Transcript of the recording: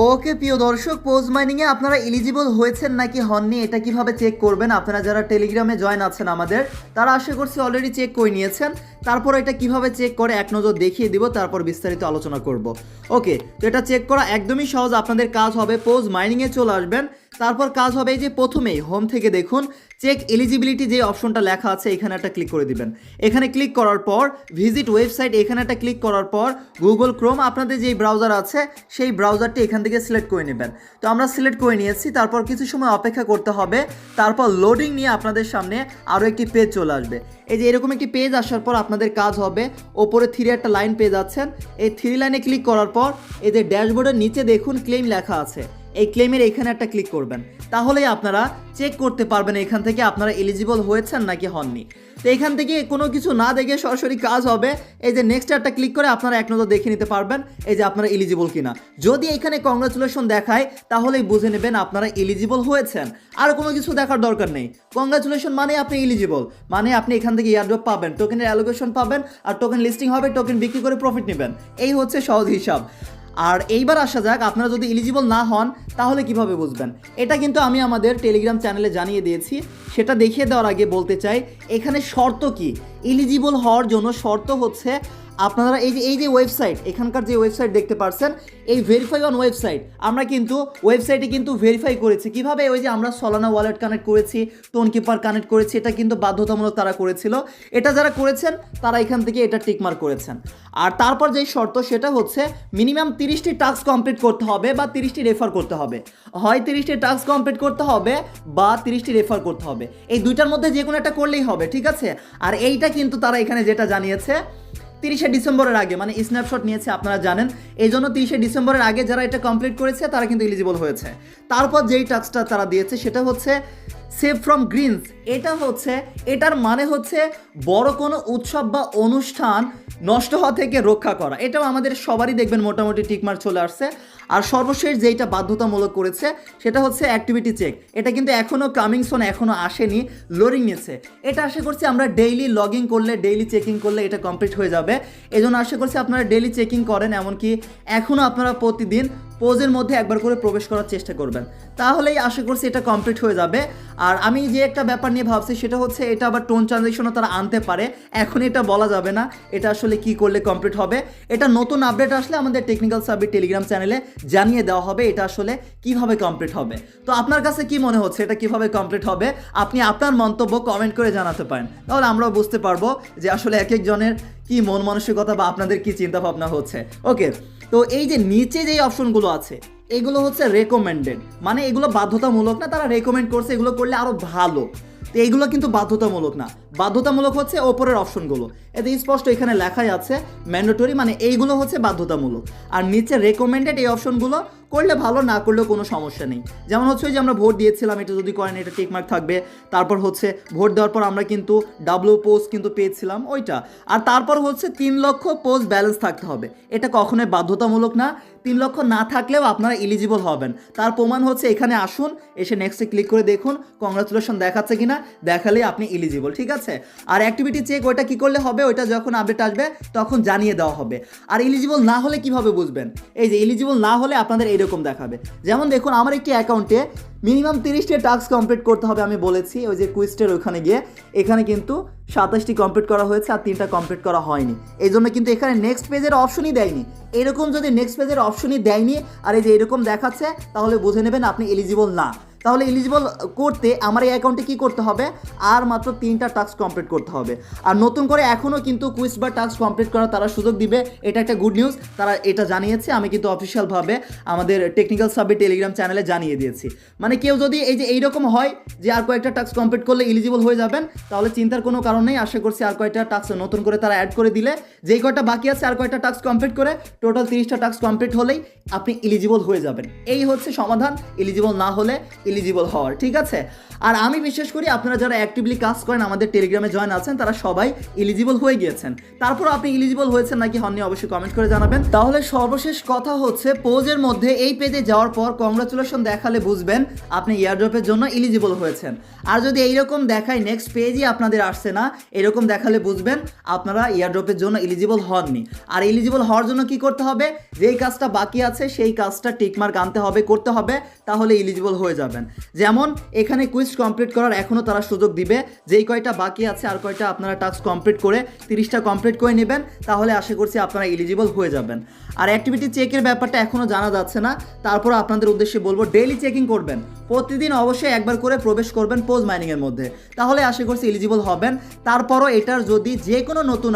ওকে প্রিয় দর্শক, পোজ মাইনিংয়ে আপনারা এলিজিবল হয়েছেন নাকি হননি এটা কিভাবে চেক করবেন? আপনারা যারা টেলিগ্রামে জয়েন আছেন আমাদের, তারা আশা করছি অলরেডি চেক করে নিয়েছেন। তারপর এটা কিভাবে চেক করে এক নজর দেখিয়ে দিব, তারপর বিস্তারিত আলোচনা করব। ওকে, তো এটা চেক করা একদমই সহজ। আপনাদের কাজ হবে পোজ মাইনিংয়ে চলে আসবেন, তারপর কাজ হবে এই যে প্রথমেই হোম থেকে দেখুন চেক এলিজিবিলিটি যে অপশনটা লেখা আছে এখানে একটা ক্লিক করে দিবেন। এখানে ক্লিক করার পর ভিজিট ওয়েবসাইট এখানে একটা ক্লিক করার পর গুগল ক্রোম আপনাদের যেই ব্রাউজার আছে সেই ব্রাউজারটি এখান থেকে সিলেক্ট করে নেবেন। তো আমরা সিলেক্ট করে নিয়েছি, তারপর কিছু সময় অপেক্ষা করতে হবে, তারপর লোডিং নিয়ে আপনাদের সামনে আরও একটি পেজ চলে আসবে। এই যে এরকম একটি পেজ আসার পর আপনাদের কাজ হবে ওপরে থ্রি একটা লাইন পেয়ে যাচ্ছেন, এই থ্রি লাইনে ক্লিক করার পর এই যে ড্যাশবোর্ডের নিচে দেখুন ক্লেম লেখা আছে, এই ক্লেমের এখানে একটা ক্লিক করবেন। তাহলেই আপনারা চেক করতে পারবেন এখান থেকে আপনারা এলিজিবল হয়েছেন নাকি হননি। তো এখান থেকে কোনো কিছু না দেখে সরাসরি কাজ হবে এই যে নেক্সট একটা ক্লিক করে আপনারা এক নজর দেখে নিতে পারবেন এই যে আপনারা এলিজিবল কিনা। যদি এখানে কংগ্রাচুলেশন দেখায় তাহলেই বুঝে নেবেন আপনারা এলিজিবল হয়েছেন, আর কোনো কিছু দেখার দরকার নেই। কংগ্রাচুলেশন মানে আপনি এলিজিবল, মানে আপনি এখান থেকে এয়ারড্রপ পাবেন, টোকেনের অ্যালোকেশন পাবেন, আর টোকেন লিস্টিং হবে, টোকেন বিক্রি করে প্রফিট নেবেন। এই হচ্ছে সহজ হিসাব। আর এইবার আসা যাক, আপনারা যদি এলিজিবল না হন তাহলে কিভাবে বুঝবেন? এটা কিন্তু আমি আমাদের টেলিগ্রাম চ্যানেলে জানিয়ে দিয়েছি। সেটা দেখিয়ে দেওয়ার আগে বলতে চাই এখানে শর্ত কি। এলিজিবল হওয়ার জন্য শর্ত হচ্ছে আপনারা এই যে ওয়েবসাইট, এখানকার যে ওয়েবসাইট দেখতে পাচ্ছেন এই ভেরিফাই অন ওয়েবসাইট, আমরা কিন্তু ওয়েবসাইটে কিন্তু ভেরিফাই করেছি। কিভাবে? ওই যে আমরা সলানা ওয়ালেট কানেক্ট করেছি, টোন কিপার কানেক্ট করেছি, এটা কিন্তু বাধ্যতামূলক তারা করেছিল। এটা যারা করেছেন তারা এখান থেকে এটা টিকমার্ক করেছেন। আর তারপর যেই শর্ত সেটা হচ্ছে মিনিমাম 30টি টাস্ক কমপ্লিট করতে হবে বা 30টি রেফার করতে হবে। হয় 30টি টাস্ক কমপ্লিট করতে হবে বা 30টি রেফার করতে হবে, এই দুইটার মধ্যে যে কোনো একটা করলেই হবে, ঠিক আছে? আর এইটা কিন্তু তারা এখানে যেটা জানিয়েছে 30শে ডিসেম্বরের আগে, মানে স্ন্যাপশট নিয়েছে আপনারা জানেন, এই জন্য 30শে ডিসেম্বরের আগে যারা এটা কমপ্লিট করেছে তারা কিন্তু এলিজিবল হয়েছে। তারপর যেই টাস্কটা তারা দিয়েছে সেটা হচ্ছে সেভ ফ্রম গ্রিনস। এটা হচ্ছে, এটার মানে হচ্ছে বড় কোনো উৎসব বা অনুষ্ঠান নষ্ট হওয়া থেকে রক্ষা করা। এটাও আমাদের সবারই দেখবেন মোটামুটি টিকমার্ক চলে আসছে। আর সর্বশেষ যেইটা বাধ্যতামূলক করেছে সেটা হচ্ছে অ্যাক্টিভিটি চেক। এটা কিন্তু এখনও কামিং সোন এখনও আসেনি, লোডিং নিয়েছে। এটা আশা করছি আমরা ডেইলি লগইন করলে, ডেইলি চেকিং করলে এটা কমপ্লিট হয়ে যাবে। এই জন্য আশা করছি আপনারা ডেইলি চেকিং করেন, এমনকি এখনও আপনারা প্রতিদিন পোজের মধ্যে একবার করে প্রবেশ করার চেষ্টা করবেন, তাহলেই আশা করছি এটা কমপ্লিট হয়ে যাবে। আর আমি যে একটা ব্যাপার নিয়ে ভাবছি সেটা হচ্ছে এটা আবার টোন ট্রানজেকশনও তারা আনতে পারে, এখন এটা বলা যাবে না এটা আসলে কি করলে কমপ্লিট হবে। এটা নতুন আপডেট আসলে আমাদের টেকনিক্যাল সাবমিট টেলিগ্রাম চ্যানেলে জানিয়ে দেওয়া হবে এটা আসলে কিভাবে কমপ্লিট হবে। তো আপনার কাছে কি মনে হচ্ছে এটা কিভাবে কমপ্লিট হবে? আপনি আপনার মন্তব্য কমেন্ট করে জানাতে পারেন, তাহলে আমরাও বুঝতে পারবো যে আসলে এক একজনের কি মন মানসিকতা বা আপনাদের কি চিন্তা ভাবনা হচ্ছে। ওকে, তো এই যে নিচে যেই অপশনগুলো আছে এগুলো হচ্ছে রেকমেন্ডেড, মানে এগুলো বাধ্যতামূলক না, তারা রেকমেন্ড করছে এগুলো করলে আরও ভালো। তো এইগুলো কিন্তু বাধ্যতামূলক না, বাধ্যতামূলক হচ্ছে ওপরের অপশনগুলো। এতে স্পষ্ট এখানে লেখাই আছে ম্যান্ডেটরি, মানে এইগুলো হচ্ছে বাধ্যতামূলক। আর নিচে রেকমেন্ডেড এই অপশনগুলো করলে ভালো, না করলেও কোনো সমস্যা নেই। যেমন হচ্ছে ওই যে আমরা ভোট দিয়েছিলাম, এটা যদি করেন এটা টিকমার্ক থাকবে। তারপর হচ্ছে ভোট দেওয়ার পর আমরা কিন্তু ডাব্লিউ পোস্ট কিন্তু পেয়েছিলাম ওইটা। আর তারপর হচ্ছে 3 লক্ষ পোস্ট ব্যালেন্স থাকতে হবে, এটা কখনোই বাধ্যতামূলক না। 3 লক্ষ না থাকলেও আপনারা এলিজিবল হবেন। তার প্রমাণ হচ্ছে এখানে আসুন, এসে নেক্সটে ক্লিক করে দেখুন কংগ্রাচুলেশন দেখাচ্ছে কিনা, দেখালেই আপনি এলিজিবল, ঠিক আছে? আর অ্যাক্টিভিটি চেক ওইটা কি করলে হবে, ওইটা যখন আপডেট আসবে তখন জানিয়ে দেওয়া হবে। আর এলিজিবল না হলে কিভাবে বুঝবেন? এই যে এলিজিবল না হলে আপনাদের এইরকম দেখাবে। যেমন দেখুন আমার একটি অ্যাকাউন্টে মিনিমাম 30টি টাস্ক কমপ্লিট করতে হবে, আমি বলেছি ওই যে কুইস্টের ওখানে গিয়ে, এখানে কিন্তু 27টি কমপ্লিট করা হয়েছে আর 3টা কমপ্লিট করা হয়নি। এই জন্য কিন্তু এখানে নেক্সট পেজের অপশনই দেয়নি। এরকম যদি নেক্সট পেজের অপশনই দেয়নি আর এই যে এরকম দেখাচ্ছে তাহলে বুঝে নেবেন আপনি এলিজিবল না। তাহলে এলিজিবল করতে আমার এই অ্যাকাউন্টে কী করতে হবে? আর মাত্র 3টা টাস্ক কমপ্লিট করতে হবে। আর নতুন করে এখনও কিন্তু কুইজ বা টাস্ক কমপ্লিট করার তারা সুযোগ দিবে, এটা একটা গুড নিউজ, তারা এটা জানিয়েছে। আমি কিন্তু অফিসিয়ালভাবে আমাদের টেকনিক্যাল সাবমিট টেলিগ্রাম চ্যানেলে জানিয়ে দিয়েছি। মানে কেউ যদি এই যে এইরকম হয় যে আর কয়েকটা টাস্ক কমপ্লিট করলে এলিজিবল হয়ে যাবেন, তাহলে চিন্তার কোনো কারণ নেই। আশা করছি আর কয়েকটা টাস্ক নতুন করে তারা অ্যাড করে দিলে, যেই কয়টা বাকি আছে আর কয়েকটা টাস্ক কমপ্লিট করে টোটাল 30টা টাস্ক কমপ্লিট হলেই আপনি এলিজিবল হয়ে যাবেন। এই হচ্ছে সমাধান। এলিজিবল না হলে এলিজিবল হওয়ার, ঠিক আছে। আর আমি বিশ্বাস করি আপনারা যারা অ্যাক্টিভলি কাজ করেন আমাদের টেলিগ্রামে জয়েন আছেন তারা সবাই এলিজিবল হয়ে গিয়েছেন। তারপর আপনি এলিজিবল হয়েছেন নাকি হননি অবশ্যই কমেন্ট করে জানাবেন। তাহলে সর্বশেষ কথা হচ্ছে পোজের মধ্যে এই পেজে যাওয়ার পর কংগ্রাচুলেশন দেখালে বুঝবেন আপনি এয়ারড্রপের জন্য এলিজিবল হয়েছেন। আর যদি এইরকম দেখায় নেক্সট পেজই আপনাদের আসছে না, এরকম দেখালে বুঝবেন আপনারা এয়ারড্রপের জন্য এলিজিবল হননি। আর এলিজিবল হওয়ার জন্য কি করতে হবে, যেই কাজটা বাকি আছে সেই কাজটা টিকমার্ক আনতে হবে, করতে হবে, তাহলে এলিজিবল হয়ে যাবেন। যেমন এখানে কুইজ কমপ্লিট করার এখনও তারা সুযোগ দিবে, যেই কয়টা বাকি আছে আর কয়টা আপনারা টাস্ক কমপ্লিট করে 30টা কমপ্লিট করে নেবেন, তাহলে আশা করছি আপনারা এলিজিবল হয়ে যাবেন। আর অ্যাক্টিভিটি চেকের ব্যাপারটা এখনও জানা যাচ্ছে না, তারপর আপনাদের উদ্দেশ্যে বলবো ডেইলি চেকিং করবেন, প্রতিদিন অবশ্যই একবার করে প্রবেশ করবেন পোজ মাইনিংয়ের মধ্যে, তাহলে আশা করছি এলিজিবল হবেন। তারপরও এটার যদি যে কোনো নতুন